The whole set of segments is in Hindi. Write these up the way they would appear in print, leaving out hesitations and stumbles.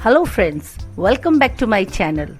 Hello friends, welcome back to my channel.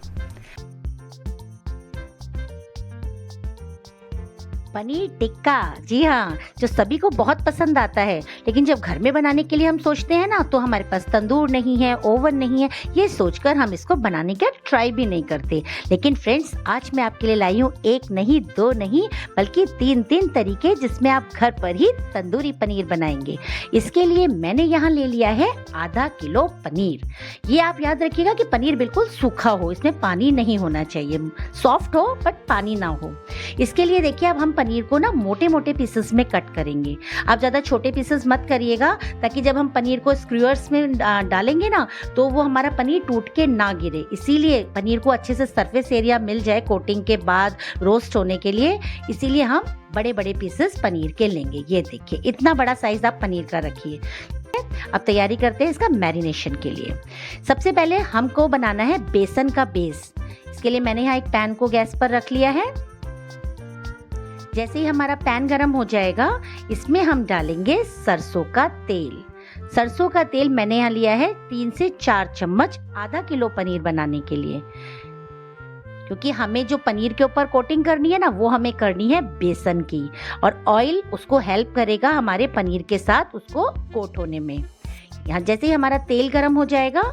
Paneer tikka, जी हाँ, जो सभी को बहुत पसंद आता है। लेकिन जब घर में बनाने के लिए हम सोचते हैं ना, तो हमारे पास तंदूर नहीं है, ओवन नहीं है, ये सोचकर हम इसको बनाने का ट्राई भी नहीं करते। लेकिन फ्रेंड्स, आज मैं आपके लिए लाई हूँ एक नहीं, दो नहीं, बल्कि तीन तरीके जिसमें आप घर पर ही तंदूरी पनीर बनाएंगे। इसके लिए मैंने यहाँ ले लिया है आधा किलो पनीर। ये आप याद रखिएगा कि पनीर बिल्कुल सूखा हो, इसमें पानी नहीं होना चाहिए, सॉफ्ट हो बट पानी ना हो। इसके लिए देखिए, अब हम पनीर को ना मोटे मोटे पीसेस में कट करेंगे। आप ज़्यादा छोटे पीसेस मत करिएगा, ताकि जब हम पनीर को स्क्रूअर्स में डालेंगे ना, तो वो हमारा पनीर टूट के ना गिरे। इसीलिए पनीर को अच्छे से सरफेस एरिया मिल जाए कोटिंग के बाद रोस्ट होने के लिए, इसीलिए हम बड़े बड़े पीसेस पनीर के लेंगे। ये देखिए, इतना बड़ा साइज आप पनीर का रखिए। अब तैयारी करते हैं इसका मैरिनेशन के लिए। सबसे पहले हमको बनाना है बेसन का बेस। इसके लिए मैंने यहाँ एक पैन को गैस पर रख लिया है। जैसे ही हमारा पैन गरम हो जाएगा, इसमें हम डालेंगे सरसों का तेल। सरसों का तेल मैंने यहाँ लिया है 3 से 4 चम्मच, आधा किलो पनीर बनाने के लिए। क्योंकि हमें जो पनीर के ऊपर कोटिंग करनी है ना, वो हमें करनी है बेसन की, और ऑयल उसको हेल्प करेगा हमारे पनीर के साथ उसको कोट होने में। यहाँ जैसे ही हमारा तेल गरम हो जाएगा,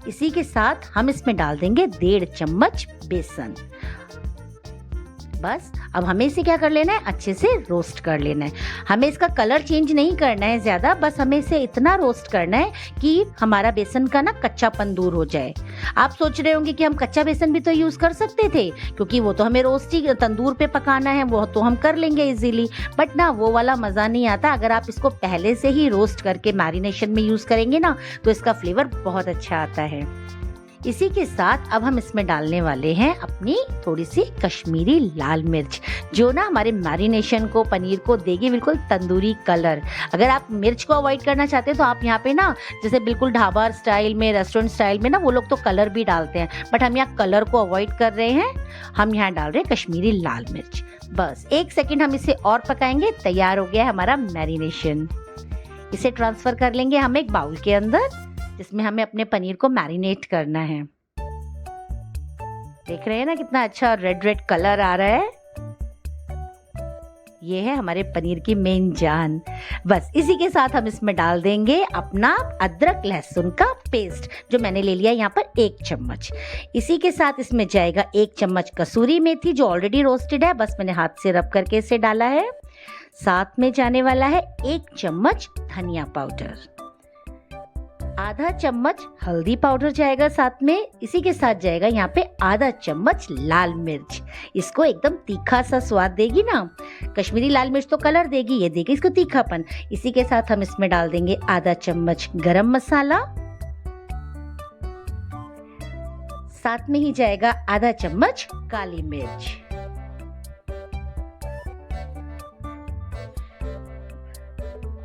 इसी के साथ हम इसमें डाल देंगे 1.5 चम्मच बेसन। बस अब हमें इसे क्या कर लेना है, अच्छे से रोस्ट कर लेना है। हमें इसका कलर चेंज नहीं करना है ज़्यादा, बस हमें इसे इतना रोस्ट करना है कि हमारा बेसन का ना कच्चापन दूर हो जाए। आप सोच रहे होंगे कि हम कच्चा बेसन भी तो यूज़ कर सकते थे, क्योंकि वो तो हमें रोस्ट ही तंदूर पे पकाना है, वो तो हम कर लेंगे इजीली। बट ना, वो वाला मज़ा नहीं आता। अगर आप इसको पहले से ही रोस्ट करके मैरिनेशन में यूज़ करेंगे ना, तो इसका फ्लेवर बहुत अच्छा आता है। इसी के साथ अब हम इसमें डालने वाले हैं अपनी थोड़ी सी कश्मीरी लाल मिर्च, जो ना हमारे मैरिनेशन को, पनीर को देगी बिल्कुल तंदूरी कलर। अगर आप मिर्च को अवॉइड करना चाहते हैं, तो आप यहाँ पे ना, जैसे बिल्कुल ढाबा स्टाइल में, रेस्टोरेंट स्टाइल में ना, वो लोग तो कलर भी डालते हैं, बट हम यहाँ कलर को अवॉइड कर रहे हैं। हम यहाँ डाल रहे हैं कश्मीरी लाल मिर्च। बस 1 सेकेंड हम इसे और पकाएंगे। तैयार हो गया है हमारा मैरिनेशन। इसे ट्रांसफर कर लेंगे हम एक बाउल के अंदर, जिसमें हमें अपने पनीर को मैरिनेट करना है। देख रहे हैं ना कितना अच्छा रेड कलर आ रहा है। ये है हमारे पनीर की मेन जान। बस इसी के साथ हम इसमें डाल देंगे अपना अदरक लहसुन का पेस्ट, जो मैंने ले लिया यहाँ पर 1 चम्मच। इसी के साथ इसमें जाएगा 1 चम्मच कसूरी मेथी, जो ऑलरेडी रोस्टेड है, बस मैंने हाथ से रब करके इसे डाला है। साथ में जाने वाला है 1 चम्मच धनिया पाउडर, आधा चम्मच हल्दी पाउडर जाएगा साथ में। इसी के साथ जाएगा यहाँ पे आधा चम्मच लाल मिर्च। इसको एकदम तीखा सा स्वाद देगी ना। कश्मीरी लाल मिर्च तो कलर देगी, ये देगी इसको तीखापन। इसी के साथ हम इसमें डाल देंगे आधा चम्मच गरम मसाला, साथ में ही जाएगा आधा चम्मच काली मिर्च,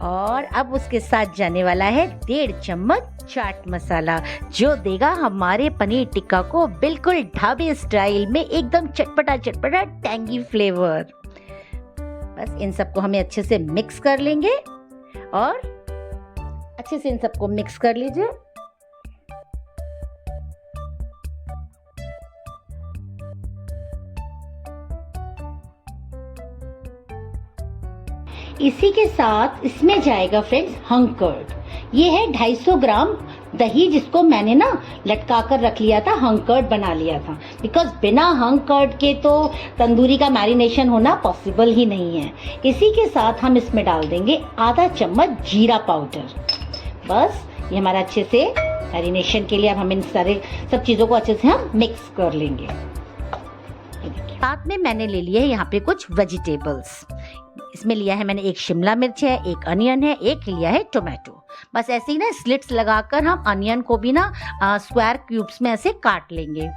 और अब उसके साथ जाने वाला है 1.5 चम्मच चाट मसाला, जो देगा हमारे पनीर टिक्का को बिल्कुल ढाबे स्टाइल में एकदम चटपटा चटपटा टैंगी फ्लेवर। बस इन सबको हमें अच्छे से मिक्स कर लेंगे, और अच्छे से इन सबको मिक्स कर लीजिए। इसी के साथ इसमें जाएगा फ्रेंड्स हंग कर्ड। ये है 250 ग्राम दही, जिसको मैंने ना लटका कर रख लिया था, हंग कर्ड बना लिया था। बिकॉज बिना हंग कर्ड के तो तंदूरी का मैरिनेशन होना पॉसिबल ही नहीं है। इसी के साथ हम इसमें डाल देंगे आधा चम्मच जीरा पाउडर। बस ये हमारा अच्छे से मैरिनेशन के लिए, अब हम इन सब चीज़ों को अच्छे से हम मिक्स कर लेंगे। साथ में मैंने ले लिए यहाँ पे कुछ वेजिटेबल्स। इसमें लिया है मैंने 1 शिमला मिर्च है, 1 अनियन है, 1 लिया है टोमेटो। बस ऐसे ही ना स्लिट्स लगाकर हम अनियन को भी ना स्क्वायर क्यूब्स में ऐसे काट लेंगे।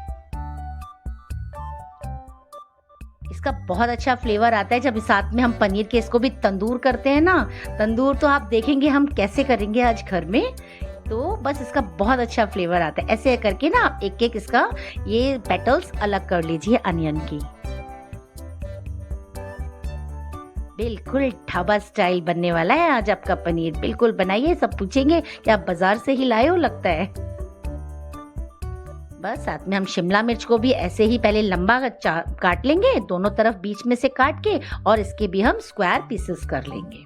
इसका बहुत अच्छा फ्लेवर आता है जब साथ में हम पनीर के इसको भी तंदूर करते हैं ना। तंदूर तो आप देखेंगे हम कैसे करेंगे आज घर में, तो बस इसका बहुत अच्छा फ्लेवर आता है। ऐसे करके ना आप एक इसका ये पेटल्स अलग कर लीजिए अनियन की। बिल्कुल ढाबा स्टाइल बनने वाला है आज आपका पनीर। बिल्कुल बनाइए, सब पूछेंगे कि आप बाजार से ही लाए हो लगता है। बस साथ में हम शिमला मिर्च को भी ऐसे ही पहले लंबा काट लेंगे, दोनों तरफ बीच में से काट के, और इसके भी हम स्क्वायर पीसेस कर लेंगे।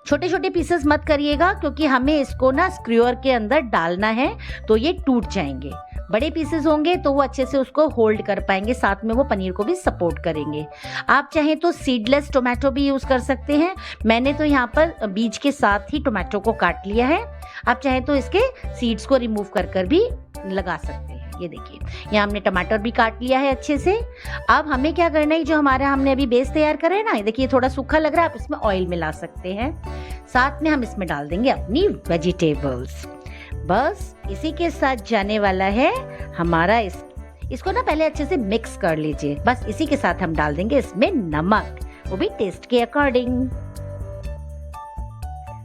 छोटे छोटे पीसेस मत करिएगा क्योंकि हमें इसको ना स्क्रूअर के अंदर डालना है, तो ये टूट जाएंगे। बड़े पीसेस होंगे तो वो अच्छे से उसको होल्ड कर पाएंगे, साथ में वो पनीर को भी सपोर्ट करेंगे। आप चाहें तो सीडलेस टोमेटो भी यूज़ कर सकते हैं। मैंने तो यहाँ पर बीज के साथ ही टोमेटो को काट लिया है। आप चाहें तो इसके सीड्स को रिमूव कर भी लगा सकते हैं। ये देखिए, यहाँ हमने टमाटर भी काट लिया है अच्छे से। अब हमें क्या करना है, जो हमारा हमने अभी बेस तैयार करा है ना, देखिए थोड़ा सूखा लग रहा है, आप इसमें ऑयल मिला सकते हैं। साथ में हम इसमें डाल देंगे अपनी वेजिटेबल्स। बस इसी के साथ जाने वाला है हमारा इसको ना पहले अच्छे से मिक्स कर लीजिए। बस इसी के साथ हम डाल देंगे इसमें नमक, वो भी टेस्ट के अकॉर्डिंग।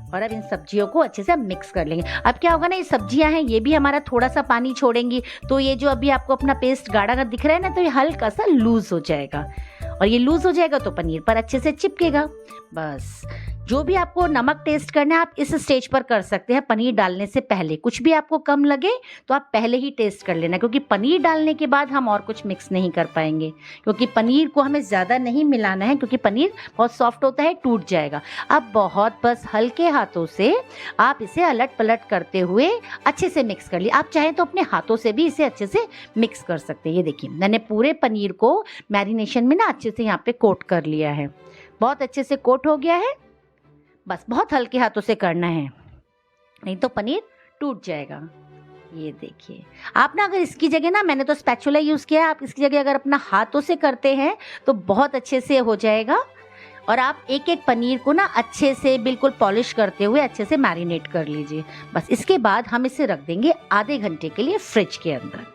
और अब इन सब्जियों को अच्छे से मिक्स कर लेंगे। अब क्या होगा ना, ये सब्जियां हैं, ये भी हमारा थोड़ा सा पानी छोड़ेंगी, तो ये जो अभी आपको अपना पेस्ट गाढ़ा दिख रहा है ना, तो ये हल्का सा लूज हो जाएगा, और ये लूज हो जाएगा तो पनीर पर अच्छे से चिपकेगा। बस जो भी आपको नमक टेस्ट करना है आप इस स्टेज पर कर सकते हैं। पनीर डालने से पहले कुछ भी आपको कम लगे तो आप पहले ही टेस्ट कर लेना, क्योंकि पनीर डालने के बाद हम और कुछ मिक्स नहीं कर पाएंगे, क्योंकि पनीर को हमें ज़्यादा नहीं मिलाना है, क्योंकि पनीर बहुत सॉफ्ट होता है, टूट जाएगा। अब बहुत बस हल्के हाथों से आप इसे अलट पलट करते हुए अच्छे से मिक्स कर लिए। आप चाहें तो अपने हाथों से भी इसे अच्छे से मिक्स कर सकते हैं। ये देखिए, मैंने पूरे पनीर को मैरिनेशन में ना अच्छे से यहाँ पे कोट कर लिया है। बहुत अच्छे से कोट हो गया है। बस बहुत हल्के हाथों से करना है, नहीं तो पनीर टूट जाएगा। ये देखिए, आप ना अगर इसकी जगह ना, मैंने तो स्पैचुला यूज़ किया है, आप इसकी जगह अगर अपना हाथों से करते हैं तो बहुत अच्छे से हो जाएगा। और आप एक एक पनीर को ना अच्छे से बिल्कुल पॉलिश करते हुए अच्छे से मैरिनेट कर लीजिए। बस इसके बाद हम इसे रख देंगे आधे घंटे के लिए फ्रिज के अंदर।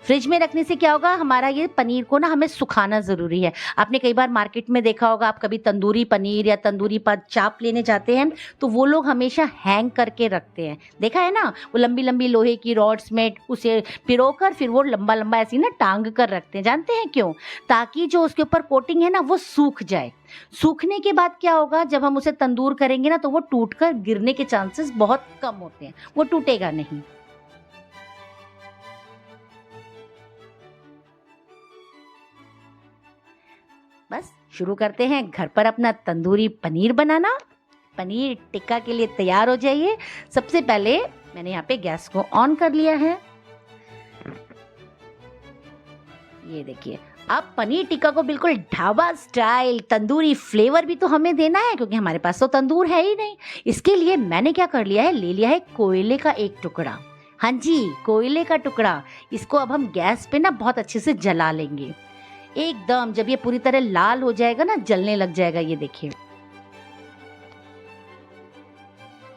फ्रिज में रखने से क्या होगा, हमारा ये पनीर को ना हमें सुखाना ज़रूरी है। आपने कई बार मार्केट में देखा होगा, आप कभी तंदूरी पनीर या तंदूरी चाप लेने जाते हैं तो वो लोग हमेशा हैंग करके रखते हैं, देखा है ना, वो लंबी लंबी लोहे की रॉड्स में उसे पिरोकर फिर वो लंबा लंबा ऐसी ना टांग कर रखते हैं। जानते हैं क्यों? ताकि जो उसके ऊपर कोटिंग है ना वो सूख जाए। सूखने के बाद क्या होगा, जब हम उसे तंदूर करेंगे ना तो वो टूट कर गिरने के चांसेस बहुत कम होते हैं, वो टूटेगा नहीं। बस शुरू करते हैं घर पर अपना तंदूरी पनीर बनाना। पनीर टिक्का के लिए तैयार हो जाइए। सबसे पहले मैंने यहाँ पे गैस को ऑन कर लिया है। ये देखिए, अब पनीर टिक्का को बिल्कुल ढाबा स्टाइल तंदूरी फ्लेवर भी तो हमें देना है, क्योंकि हमारे पास तो तंदूर है ही नहीं। इसके लिए मैंने क्या कर लिया है, ले लिया है कोयले का एक टुकड़ा। हाँ जी, कोयले का टुकड़ा। इसको अब हम गैस पे ना बहुत अच्छे से जला लेंगे। एकदम जब ये पूरी तरह लाल हो जाएगा ना, जलने लग जाएगा। ये देखिए,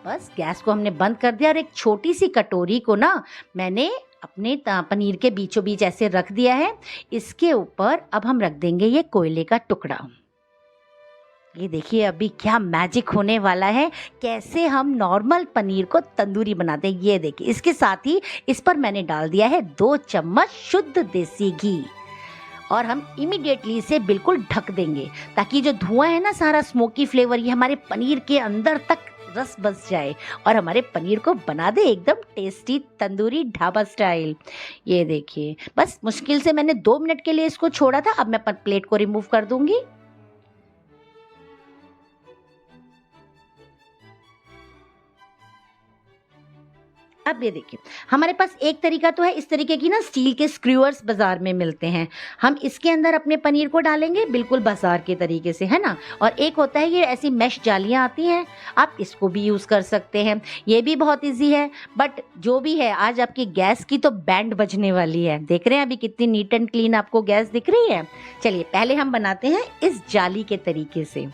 बस गैस को हमने बंद कर दिया और एक छोटी सी कटोरी को ना मैंने अपने पनीर के बीचों बीच ऐसे रख दिया है। इसके ऊपर अब हम रख देंगे ये कोयले का टुकड़ा। ये देखिए अभी क्या मैजिक होने वाला है, कैसे हम नॉर्मल पनीर को तंदूरी बनाते हैं। ये देखिए, इसके साथ ही इस पर मैंने डाल दिया है 2 चम्मच शुद्ध देसी घी, और हम इमीडिएटली इसे बिल्कुल ढक देंगे, ताकि जो धुआं है ना, सारा स्मोकी फ्लेवर ये हमारे पनीर के अंदर तक रस बस जाए और हमारे पनीर को बना दे एकदम टेस्टी तंदूरी ढाबा स्टाइल। ये देखिए, बस मुश्किल से मैंने 2 मिनट के लिए इसको छोड़ा था। अब मैं प्लेट को रिमूव कर दूंगी। अब ये देखिए, हमारे पास एक तरीका तो है, इस तरीके की ना स्टील के स्क्रूअर्स बाजार में मिलते हैं। हम इसके अंदर अपने पनीर को डालेंगे बिल्कुल बाजार के तरीके से, है ना। और एक होता है ये ऐसी मैश जालियाँ आती हैं, आप इसको भी यूज़ कर सकते हैं। ये भी बहुत इजी है। बट जो भी है, आज आपकी गैस की तो बैंड बजने वाली है। देख रहे हैं अभी कितनी नीट एंड क्लीन आपको गैस दिख रही है। चलिए पहले हम बनाते हैं इस जाली के तरीके से।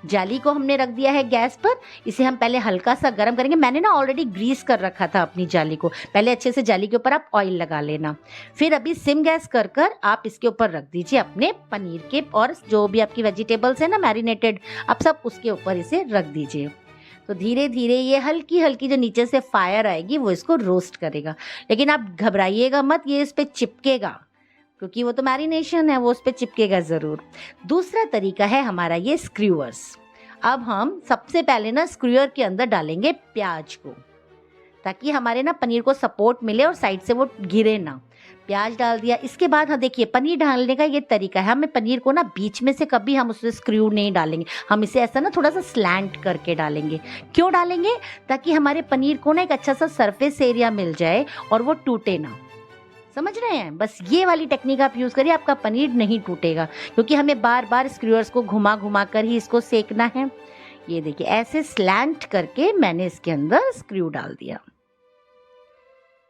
जाली को हमने रख दिया है गैस पर। इसे हम पहले हल्का सा गर्म करेंगे। मैंने ना ऑलरेडी ग्रीस कर रखा था अपनी जाली को। पहले अच्छे से जाली के ऊपर आप ऑयल लगा लेना। फिर अभी सिम गैस कर आप इसके ऊपर रख दीजिए अपने पनीर के, और जो भी आपकी वेजिटेबल्स है ना मैरिनेटेड, आप सब उसके ऊपर इसे रख दीजिए। तो धीरे धीरे ये हल्की हल्की जो नीचे से फायर आएगी वो इसको रोस्ट करेगा। लेकिन आप घबराइएगा मत, ये इस पर चिपकेगा, क्योंकि वो तो मैरिनेशन है, वो उस पर चिपकेगा ज़रूर। दूसरा तरीका है हमारा ये स्क्रूअर्स। अब हम सबसे पहले ना स्क्रूअर के अंदर डालेंगे प्याज को, ताकि हमारे ना पनीर को सपोर्ट मिले और साइड से वो गिरे ना। प्याज डाल दिया। इसके बाद हाँ देखिए, पनीर डालने का ये तरीका है, हमें पनीर को ना बीच में से कभी हम उसमें स्क्रू नहीं डालेंगे, हम इसे ऐसा ना थोड़ा सा स्लैंट करके डालेंगे। क्यों डालेंगे? ताकि हमारे पनीर को ना एक अच्छा सा सरफेस एरिया मिल जाए और वो टूटे ना। समझ रहे हैं? बस ये वाली टेक्निक आप यूज़ करिए, आपका पनीर नहीं टूटेगा, क्योंकि हमें बार बार स्क्रूअर्स को घुमा घुमा कर ही इसको सेकना है। ये देखिए, ऐसे स्लैंट करके मैंने इसके अंदर स्क्रू डाल दिया।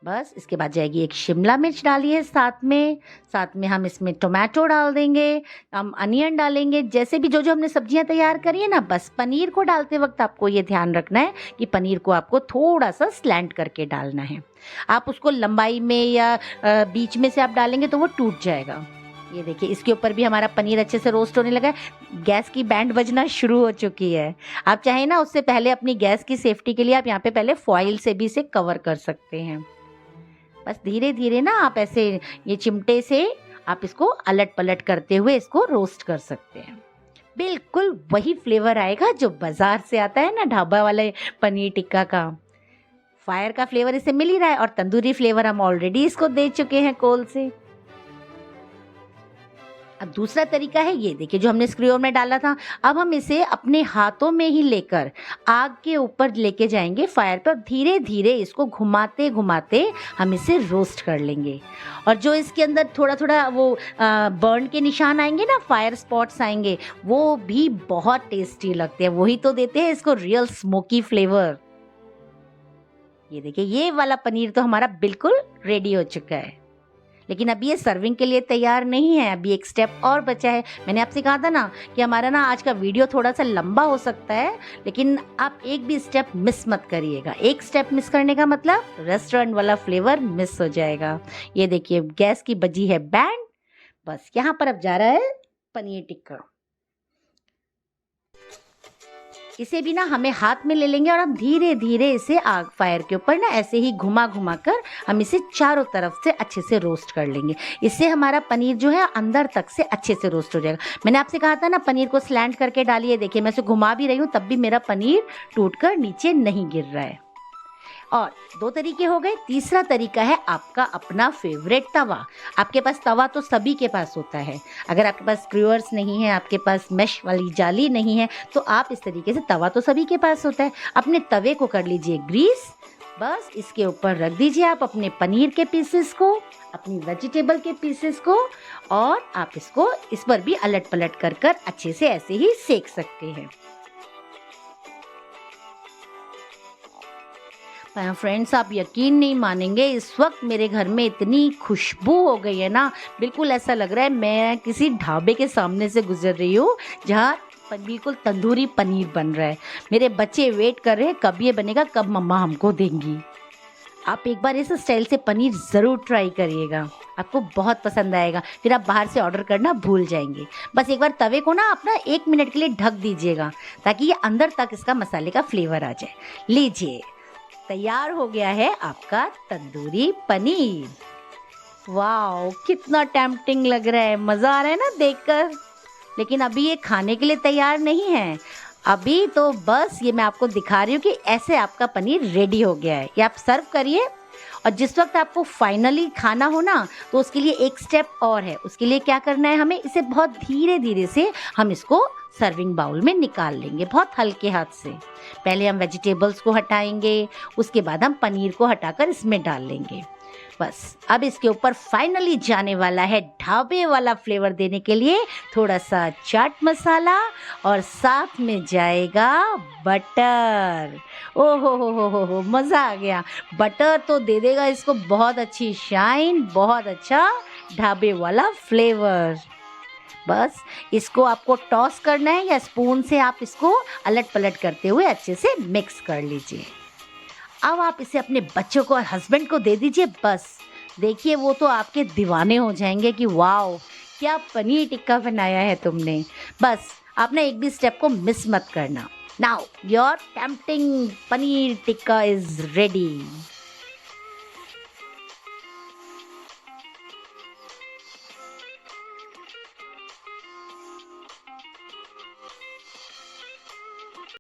बस इसके बाद जाएगी एक शिमला मिर्च डालिए साथ में हम इसमें टोमेटो डाल देंगे, हम अनियन डालेंगे, जैसे भी जो जो हमने सब्जियां तैयार करी है ना। बस पनीर को डालते वक्त आपको ये ध्यान रखना है कि पनीर को आपको थोड़ा सा स्लैंट करके डालना है। आप उसको लंबाई में या बीच में से आप डालेंगे तो वो टूट जाएगा। ये देखिए, इसके ऊपर भी हमारा पनीर अच्छे से रोस्ट होने लगा है। गैस की बैंड बजना शुरू हो चुकी है। आप चाहे ना उससे पहले अपनी गैस की सेफ्टी के लिए आप यहाँ पे पहले फॉइल से भी इसे कवर कर सकते हैं। बस धीरे धीरे ना आप ऐसे ये चिमटे से आप इसको अलट पलट करते हुए इसको रोस्ट कर सकते हैं। बिल्कुल वही फ्लेवर आएगा जो बाजार से आता है ना, ढाबा वाले पनीर टिक्का का। फायर का फ्लेवर इसे मिल ही रहा है और तंदूरी फ्लेवर हम ऑलरेडी इसको दे चुके हैं कोल से। अब दूसरा तरीका है, ये देखिए जो हमने स्क्रू में डाला था, अब हम इसे अपने हाथों में ही लेकर आग के ऊपर लेके जाएंगे फायर पर, धीरे धीरे इसको घुमाते घुमाते हम इसे रोस्ट कर लेंगे। और जो इसके अंदर थोड़ा थोड़ा वो बर्न के निशान आएंगे ना, फायर स्पॉट्स आएंगे, वो भी बहुत टेस्टी लगते हैं। वही तो देते हैं इसको रियल स्मोकी फ्लेवर। ये देखिए, ये वाला पनीर तो हमारा बिल्कुल रेडी हो चुका है, लेकिन अभी ये सर्विंग के लिए तैयार नहीं है। अभी एक स्टेप और बचा है। मैंने आपसे कहा था ना कि हमारा ना आज का वीडियो थोड़ा सा लंबा हो सकता है, लेकिन आप एक भी स्टेप मिस मत करिएगा। एक स्टेप मिस करने का मतलब रेस्टोरेंट वाला फ्लेवर मिस हो जाएगा। ये देखिए, गैस की बजी है बैंड। बस यहाँ पर अब जा रहा है पनीर टिक्का। इसे भी ना हमें हाथ में ले लेंगे और हम धीरे धीरे इसे आग फायर के ऊपर ना ऐसे ही घुमा घुमा कर हम इसे चारों तरफ से अच्छे से रोस्ट कर लेंगे। इससे हमारा पनीर जो है अंदर तक से अच्छे से रोस्ट हो जाएगा। मैंने आपसे कहा था ना पनीर को स्लैंट करके डालिए। देखिए, मैं इसे घुमा भी रही हूँ तब भी मेरा पनीर टूट कर नीचे नहीं गिर रहा है। और दो तरीके हो गए। तीसरा तरीका है आपका अपना फेवरेट तवा। आपके पास तवा तो सभी के पास होता है। अगर आपके पास स्क्रूअर्स नहीं है, आपके पास मैश वाली जाली नहीं है, तो आप इस तरीके से, तवा तो सभी के पास होता है, अपने तवे को कर लीजिए ग्रीस। बस इसके ऊपर रख दीजिए आप अपने पनीर के पीसेस को, अपनी वेजिटेबल के पीसेस को, और आप इसको इस पर भी अलट पलट कर कर अच्छे से ऐसे ही सेक सकते हैं। फ्रेंड्स, आप यकीन नहीं मानेंगे, इस वक्त मेरे घर में इतनी खुशबू हो गई है ना, बिल्कुल ऐसा लग रहा है मैं किसी ढाबे के सामने से गुजर रही हूँ जहाँ बिल्कुल तंदूरी पनीर बन रहा है। मेरे बच्चे वेट कर रहे हैं कब ये बनेगा, कब मम्मा हमको देंगी। आप एक बार इस स्टाइल से पनीर ज़रूर ट्राई करिएगा, आपको बहुत पसंद आएगा। फिर आप बाहर से ऑर्डर करना भूल जाएंगे। बस एक बार तवे को ना अपना 1 मिनट के लिए ढक दीजिएगा ताकि ये अंदर तक इसका मसाले का फ्लेवर आ जाए। लीजिए, तैयार हो गया है आपका तंदूरी पनीर। वाओ, कितना टेम्पटिंग लग रहा है, मज़ा आ रहा है ना देखकर। लेकिन अभी ये खाने के लिए तैयार नहीं है। अभी तो बस ये मैं आपको दिखा रही हूँ कि ऐसे आपका पनीर रेडी हो गया है। ये आप सर्व करिए, और जिस वक्त आपको फाइनली खाना हो ना, तो उसके लिए एक स्टेप और है। उसके लिए क्या करना है, हमें इसे बहुत धीरे धीरे से हम इसको सर्विंग बाउल में निकाल लेंगे, बहुत हल्के हाथ से। पहले हम वेजिटेबल्स को हटाएंगे, उसके बाद हम पनीर को हटाकर इसमें डाल लेंगे। बस अब इसके ऊपर फाइनली जाने वाला है ढाबे वाला फ्लेवर देने के लिए थोड़ा सा चाट मसाला, और साथ में जाएगा बटर। ओ हो, मज़ा आ गया। बटर तो दे देगा इसको बहुत अच्छी शाइन, बहुत अच्छा ढाबे वाला फ्लेवर। बस इसको आपको टॉस करना है या स्पून से आप इसको अलट पलट करते हुए अच्छे से मिक्स कर लीजिए। अब आप इसे अपने बच्चों को और हस्बैंड को दे दीजिए। बस देखिए, वो तो आपके दीवाने हो जाएंगे कि वाओ, क्या पनीर टिक्का बनाया है तुमने। बस आप ना एक भी स्टेप को मिस मत करना। Now your tempting paneer tikka is ready.